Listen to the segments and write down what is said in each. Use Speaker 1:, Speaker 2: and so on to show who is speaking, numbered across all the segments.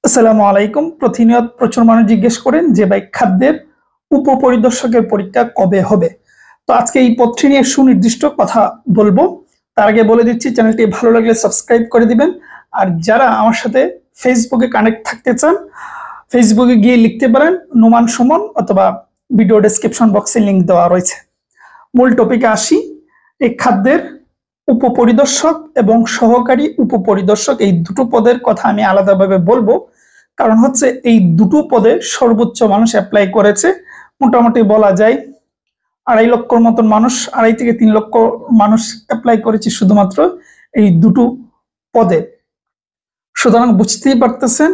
Speaker 1: আসসালামু আলাইকুম। প্রতিনিয়ত প্রচুর মানুষ জিজ্ঞেস করেন যে ভাই খাদ্যের উপপরিদর্শকের পরীক্ষা কবে হবে। তো আজকে এই পদটি নিয়ে সুনির্দিষ্ট কথা বলবো। তার আগে বলে দিচ্ছি, চ্যানেলটি ভালো লাগলে সাবস্ক্রাইব করে দিবেন। আর যারা আমার সাথে ফেসবুকে কানেক্ট থাকতে চান, ফেসবুকে গিয়ে লিখতে পারেন নোমান সুমন, অথবা ভিডিও ডেসক্রিপশন বক্সে লিংক দেওয়া রয়েছে। মূল টপিকে আসি। এই খাদ্যের উপপরিদর্শক এবং সহকারী উপপরিদর্শক এই দুটো পদের কথা আমি আলাদাভাবে বলবো, কারণ হচ্ছে এই দুটো পদে সর্বোচ্চ মানুষ অ্যাপ্লাই করেছে। মোটামুটি বলা যায় 2.5 লক্ষর মতন মানুষ, 2.5 থেকে 3 লক্ষ মানুষ অ্যাপ্লাই করেছে শুধুমাত্র এই দুটো পদে। সুতরাং বুঝতেই পারতেছেন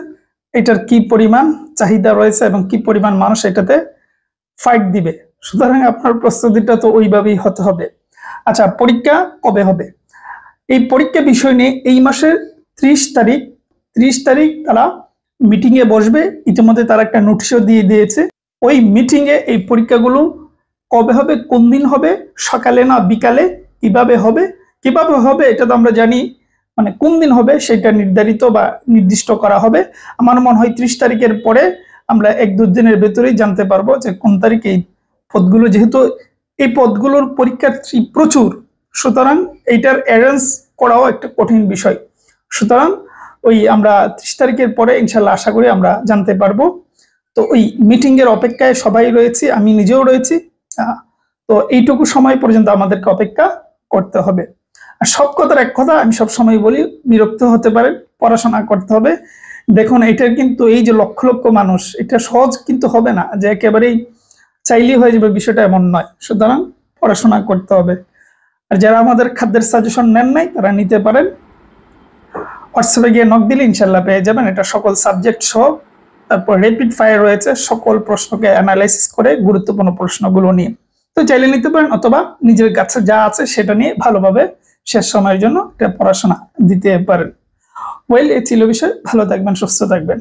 Speaker 1: এটার কি পরিমাণ চাহিদা রয়েছে এবং কি পরিমাণ মানুষ এটাতে ফাইট দিবে। সুতরাং আপনার প্রস্তুতিটা তো ওইভাবেই হতে হবে। আচ্ছা, পরীক্ষা কবে হবে? এই পরীক্ষা বিষয় নিয়ে এই মাসের 30 তারিখ তারা মিটিং এ বসবে। ইতিমধ্যে তারা একটা নোটিশও দিয়ে দিয়েছে। ওই মিটিং এ এই পরীক্ষাগুলো কবে হবে, কোন দিন হবে, সকালে না বিকালে, কিভাবে হবে এটা তো আমরা জানি, মানে কোন দিন হবে সেটা নির্ধারিত বা নির্দিষ্ট করা হবে। আমার মনে হয় 30 তারিখের পরে আমরা 1-2 দিনের ভেতরেই জানতে পারবো যে কোন তারিখে এই পদগুলো, যেহেতু এই পদগুলোর পরীক্ষার্থী প্রচুর, সুতরাং এইটার অ্যারেঞ্জ করাও একটা কঠিন বিষয়। সুতরাং ওই আমরা 30 তারিখের পরে ইনশাল্লাহ আশা করি আমরা জানতে পারবো। তো ওই মিটিং এর অপেক্ষায় সবাই রয়েছি, আমি নিজেও রয়েছি। তো এইটুকু সময় পর্যন্ত আমাদেরকে অপেক্ষা করতে হবে। আর সব কথার এক কথা আমি সব সময় বলি, বিরক্ত হতে পারে, পড়াশোনা করতে হবে। দেখুন, এটার কিন্তু এই যে লক্ষ লক্ষ মানুষ, এটা সহজ কিন্তু হবে না যে একেবারেই চাইলেই হয়ে যাবে, বিষয়টা এমন নয়। সুতরাং পড়াশোনা করতে হবে। আর যারা আমাদের খাদ্যের সাজেশন নেন নাই তারা নিতে পারেন। হোয়াটসঅ্যাপে গিয়ে নক দিলে ইনশাল্লাহ পেয়ে যাবেন। এটা সকল সাবজেক্ট সহ, তারপর র্যাপিড ফায়ার রয়েছে, সকল প্রশ্নকে অ্যানালাইসিস করে গুরুত্বপূর্ণ প্রশ্নগুলো নিয়ে। তো চাইলে নিতে পারেন, অথবা নিজের কাছে যা আছে সেটা নিয়ে ভালোভাবে শেষ সময়ের জন্য এটা পড়াশোনা দিতে পারেন। ওয়েল, এই ছিল বিষয়। ভালো থাকবেন, সুস্থ থাকবেন।